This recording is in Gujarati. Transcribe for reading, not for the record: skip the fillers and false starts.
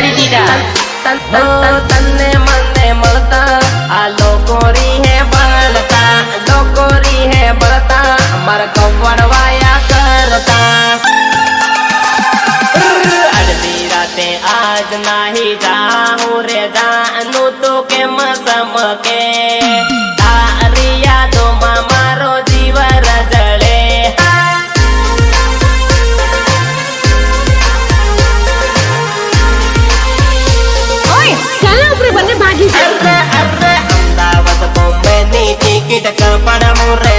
કરી દીધા તને મને મળતા આ લોકો રી હે બળતા લોકો રી હે બળતા મારા કવડવાયા કરતા અડધી રાતે આજ નાહી જાઉં રે જાનું તો કેમ સમકે તારી યાદોમાં મારો જીવ રજળે ચાલો આપણે બંને ભાગી અરે અમદાવાદ બોમ્બે ની ટિકિટ કપડા મુરે